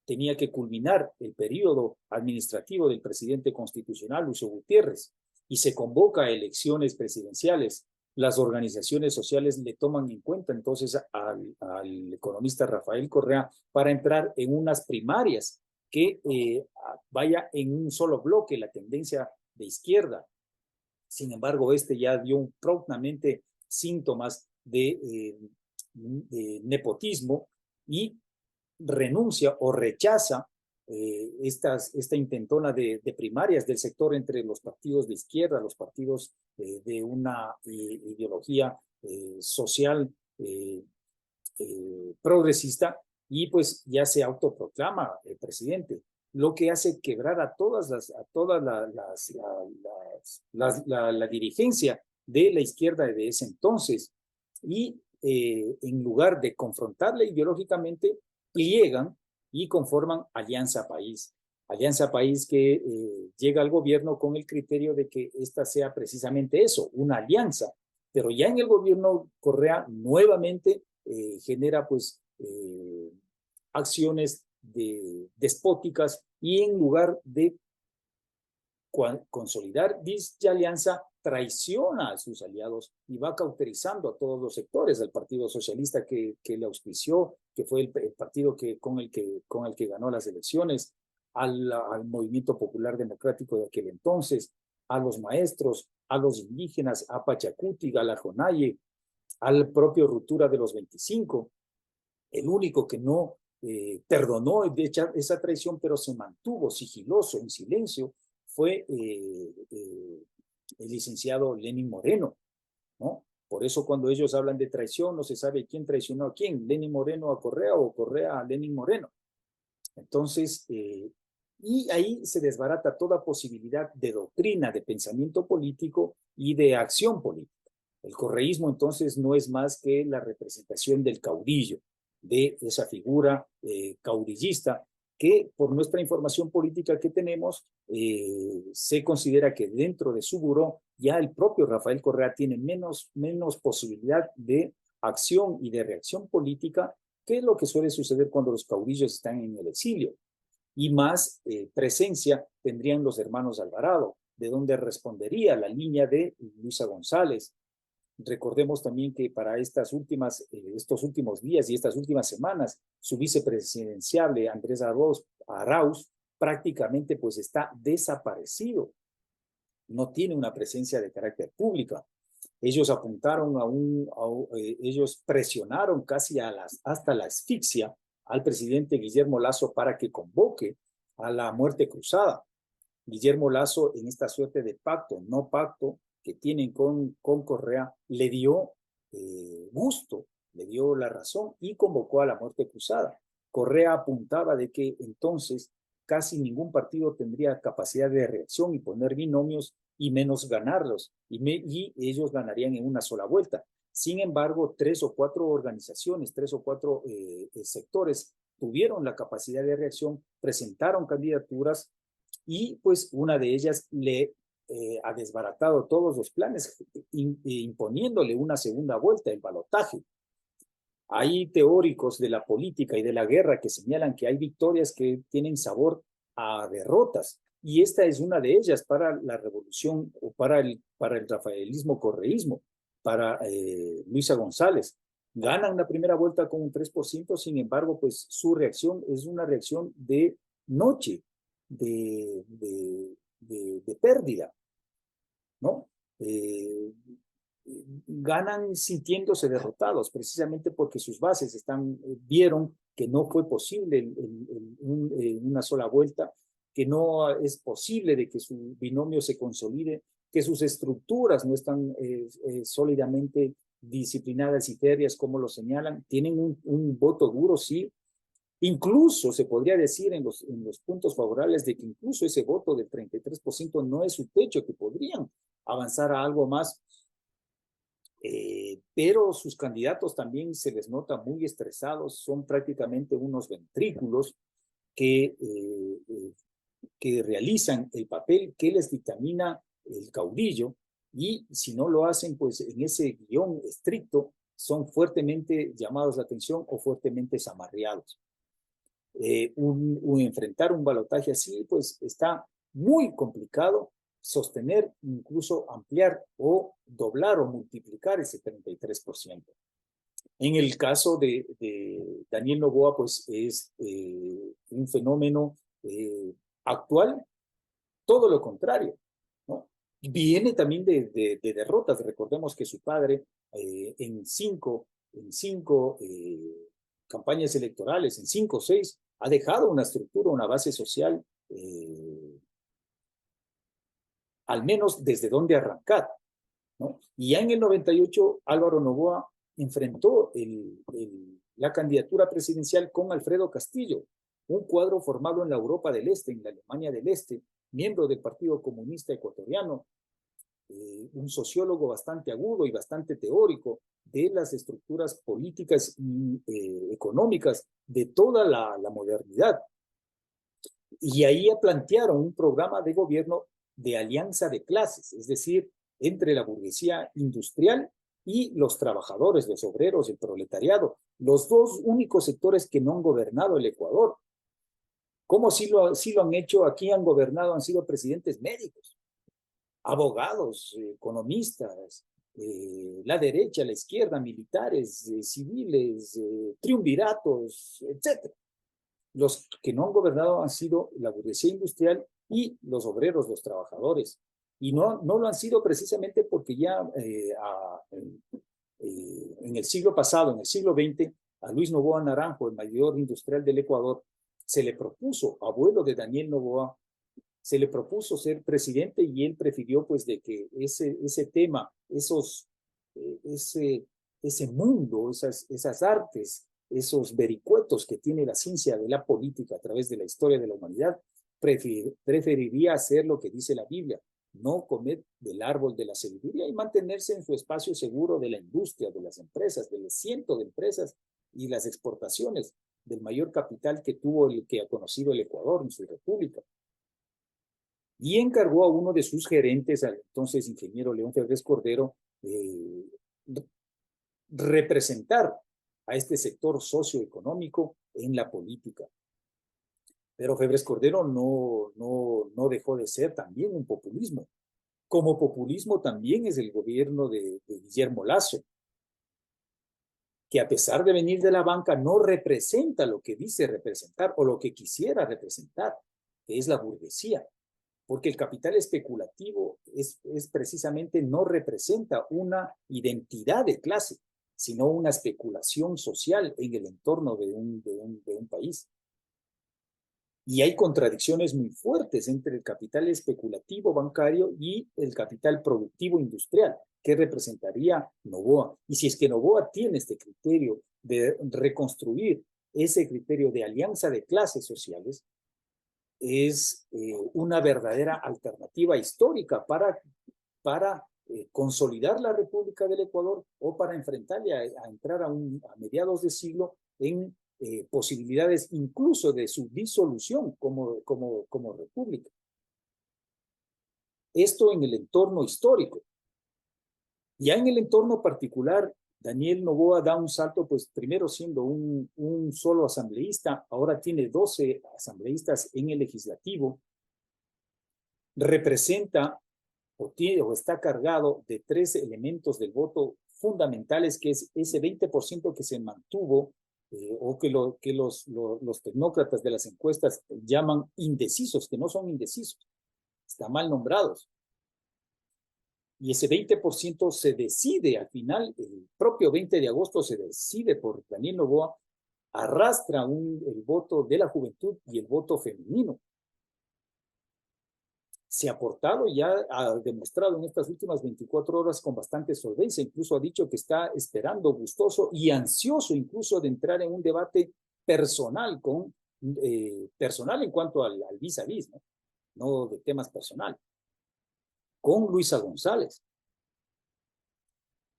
tenía que culminar el periodo administrativo del presidente constitucional Lucio Gutiérrez y se convoca a elecciones presidenciales. Las organizaciones sociales le toman en cuenta entonces al economista Rafael Correa para entrar en unas primarias que vaya en un solo bloque la tendencia de izquierda. Sin embargo, ya dio prontamente síntomas de nepotismo y renuncia o rechaza esta intentona de primarias del sector entre los partidos de izquierda, los partidos de una ideología social progresista, y pues ya se autoproclama el presidente, lo que hace quebrar a la dirigencia de la izquierda de ese entonces, y en lugar de confrontarla ideológicamente, pliegan y conforman Alianza País. Alianza País que llega al gobierno con el criterio de que esta sea precisamente eso, una alianza. Pero ya en el gobierno Correa nuevamente genera pues acciones despóticas, y en lugar de consolidar dicha alianza, traiciona a sus aliados y va cauterizando a todos los sectores, al Partido Socialista que le auspició, que fue el partido con el que ganó las elecciones, al Movimiento Popular Democrático de aquel entonces, a los maestros, a los indígenas, a Pachacuti, a la Jonaye, al propio Ruptura de los 25. El único que no perdonó esa traición, pero se mantuvo sigiloso, en silencio, fue el licenciado Lenín Moreno, ¿no? Por eso cuando ellos hablan de traición, no se sabe quién traicionó a quién, Lenín Moreno a Correa o Correa a Lenín Moreno. Entonces, y ahí se desbarata toda posibilidad de doctrina, de pensamiento político y de acción política. El correísmo entonces no es más que la representación del caudillo, de esa figura caudillista, que por nuestra información política que tenemos, se considera que dentro de su buró ya el propio Rafael Correa tiene menos posibilidad de acción y de reacción política, que es lo que suele suceder cuando los caudillos están en el exilio. Y más presencia tendrían los hermanos Alvarado, de donde respondería la línea de Luisa González. Recordemos también que para estos últimos días y estas últimas semanas, su vicepresidenciable Andrés Arauz prácticamente pues está desaparecido. No tiene una presencia de carácter pública. Ellos apuntaron ellos presionaron casi hasta la asfixia al presidente Guillermo Lasso para que convoque a la muerte cruzada. Guillermo Lasso, en esta suerte de pacto, no pacto, que tienen con Correa le dio gusto, le dio la razón y convocó a la muerte cruzada. Correa apuntaba de que entonces casi ningún partido tendría capacidad de reacción y poner binomios y menos ganarlos, y ellos ganarían en una sola vuelta. Sin embargo, 3 o 4 organizaciones, 3 o 4 sectores tuvieron la capacidad de reacción, presentaron candidaturas y pues una de ellas le ha desbaratado todos los planes, imponiéndole una segunda vuelta, el balotaje. Hay teóricos de la política y de la guerra que señalan que hay victorias que tienen sabor a derrotas, y esta es una de ellas para la revolución o para el rafaelismo correísmo, para Luisa González. Ganan la primera vuelta con un 3%, sin embargo, pues su reacción es una reacción de noche, de pérdida, ¿no? Ganan sintiéndose derrotados, precisamente porque sus bases vieron que no fue posible una sola vuelta, que no es posible de que su binomio se consolide, que sus estructuras no están sólidamente disciplinadas y férreas como lo señalan. Tienen un voto duro, sí. Incluso se podría decir en los puntos favorables de que incluso ese voto del 33% no es su techo, que podrían avanzar a algo más. Pero sus candidatos también se les nota muy estresados, son prácticamente unos ventrículos que realizan el papel que les dictamina el caudillo, y si no lo hacen, pues en ese guión estricto, son fuertemente llamados la atención o fuertemente zamarreados. Enfrentar un balotaje así, pues está muy complicado. Sostener, incluso ampliar o doblar o multiplicar ese 33%. En el caso de Daniel Noboa, pues es un fenómeno actual, todo lo contrario, ¿no? Viene también de derrotas. Recordemos que su padre en cinco campañas electorales, en 5 o 6, ha dejado una estructura, una base social, al menos desde donde arrancar, ¿no? Y ya en el 98, Álvaro Noboa enfrentó la candidatura presidencial con Alfredo Castillo, un cuadro formado en la Europa del Este, en la Alemania del Este, miembro del Partido Comunista Ecuatoriano, un sociólogo bastante agudo y bastante teórico de las estructuras políticas y económicas de toda la modernidad. Y ahí plantearon un programa de gobierno de alianza de clases, es decir, entre la burguesía industrial y los trabajadores, los obreros, el proletariado, los dos únicos sectores que no han gobernado el Ecuador. ¿Cómo sí lo han hecho? Aquí han gobernado, han sido presidentes médicos, abogados, economistas, la derecha, la izquierda, militares, civiles, triunviratos, etc. Los que no han gobernado han sido la burguesía industrial y los obreros, los trabajadores. Y no lo han sido precisamente porque ya en el siglo pasado, en el siglo XX, a Luis Noboa Naranjo, el mayor industrial del Ecuador, se le propuso, abuelo de Daniel Noboa, se le propuso ser presidente, y él prefirió pues de que ese tema, ese mundo, esas artes, esos vericuetos que tiene la ciencia de la política a través de la historia de la humanidad, preferiría hacer lo que dice la Biblia: no comer del árbol de la sabiduría, y mantenerse en su espacio seguro de la industria, de las empresas, del ciento de empresas y las exportaciones, del mayor capital que ha conocido el Ecuador en su república. Y encargó a uno de sus gerentes, al entonces ingeniero León Febres Cordero, representar a este sector socioeconómico en la política. Pero Febres Cordero no dejó de ser también un populismo. Como populismo también es el gobierno de Guillermo Lasso, que a pesar de venir de la banca no representa lo que dice representar o lo que quisiera representar, que es la burguesía. Porque el capital especulativo es precisamente no representa una identidad de clase, sino una especulación social en el entorno de un país. Y hay contradicciones muy fuertes entre el capital especulativo bancario y el capital productivo industrial, que representaría Noboa. Y si es que Noboa tiene este criterio de reconstruir ese criterio de alianza de clases sociales, es una verdadera alternativa histórica para consolidar la República del Ecuador o para enfrentarle a entrar a mediados de siglo en posibilidades incluso de su disolución como república. Esto en el entorno histórico. Ya en el entorno particular, Daniel Noboa da un salto, pues primero siendo un solo asambleísta, ahora tiene 12 asambleístas en el legislativo, representa o está cargado de 3 elementos del voto fundamentales, que es ese 20% que se mantuvo o que los tecnócratas de las encuestas llaman indecisos, que no son indecisos, están mal nombrados. Y ese 20% se decide al final, el propio 20 de agosto se decide por Daniel Noboa, arrastra el voto de la juventud y el voto femenino. Se ha portado y ya ha demostrado en estas últimas 24 horas con bastante solvencia, incluso ha dicho que está esperando, gustoso y ansioso incluso de entrar en un debate personal, personal en cuanto al vis a vis, no de temas personales, con Luisa González.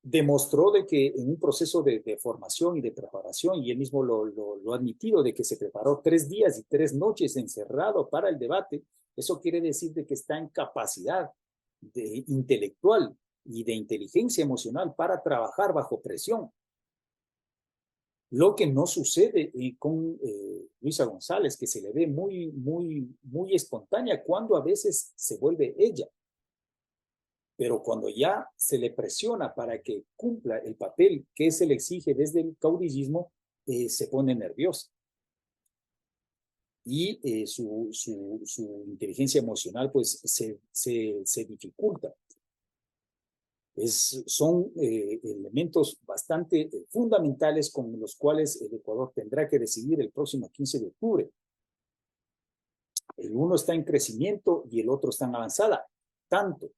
Demostró de que en un proceso de formación y de preparación, y él mismo lo ha admitido, de que se preparó 3 días y 3 noches encerrado para el debate. Eso quiere decir de que está en capacidad intelectual y de inteligencia emocional para trabajar bajo presión. Lo que no sucede con Luisa González, que se le ve muy espontánea cuando a veces se vuelve ella. Pero cuando ya se le presiona para que cumpla el papel que se le exige desde el caudillismo, se pone nerviosa. Y su inteligencia emocional pues se dificulta. Son elementos bastante fundamentales con los cuales el Ecuador tendrá que decidir el próximo 15 de octubre. El uno está en crecimiento y el otro está en avanzada. Tanto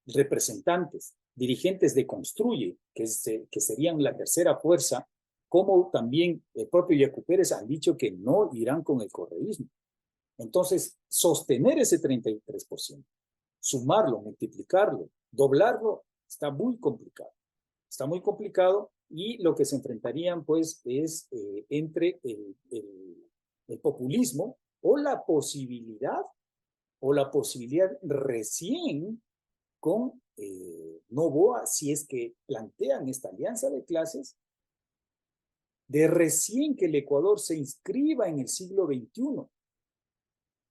representantes, dirigentes de Construye, que serían la tercera fuerza, como también el propio Yacu Pérez han dicho que no irán con el correísmo. Entonces, sostener ese 33%, sumarlo, multiplicarlo, doblarlo, está muy complicado. Está muy complicado y lo que se enfrentarían pues es entre el populismo o la posibilidad recién con Noboa, si es que plantean esta alianza de clases, de recién que el Ecuador se inscriba en el siglo XXI,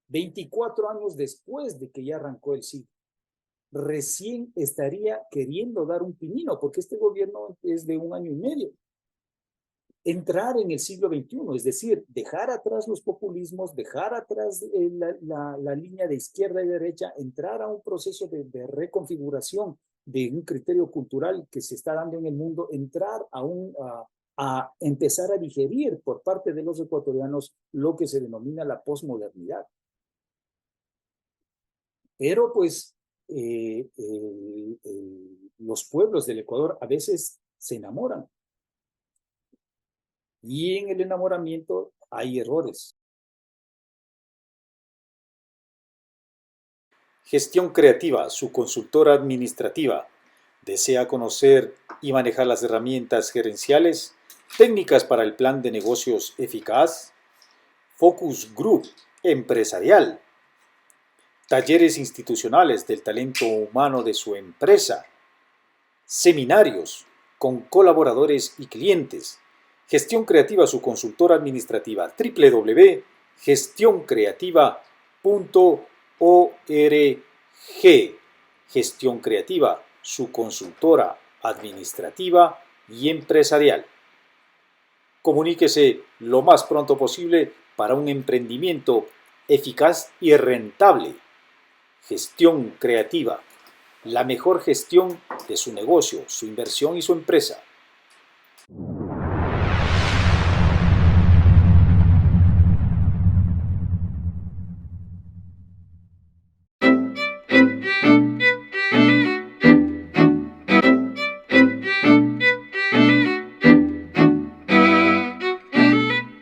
24 años después de que ya arrancó el siglo, recién estaría queriendo dar un pinino, porque este gobierno es de 1 año y medio. Entrar en el siglo XXI, es decir, dejar atrás los populismos, dejar atrás la línea de izquierda y derecha, entrar a un proceso de reconfiguración de un criterio cultural que se está dando en el mundo, entrar a empezar a digerir por parte de los ecuatorianos lo que se denomina la posmodernidad. Pero pues los pueblos del Ecuador a veces se enamoran. Y en el enamoramiento hay errores. Gestión Creativa, su consultora administrativa. ¿Desea conocer y manejar las herramientas gerenciales? ¿Técnicas para el plan de negocios eficaz? Focus Group Empresarial. Talleres institucionales del talento humano de su empresa. Seminarios con colaboradores y clientes. Gestión Creativa, su consultora administrativa. www.gestioncreativa.org. Gestión Creativa, su consultora administrativa y empresarial. Comuníquese lo más pronto posible para un emprendimiento eficaz y rentable. Gestión Creativa, la mejor gestión de su negocio, su inversión y su empresa.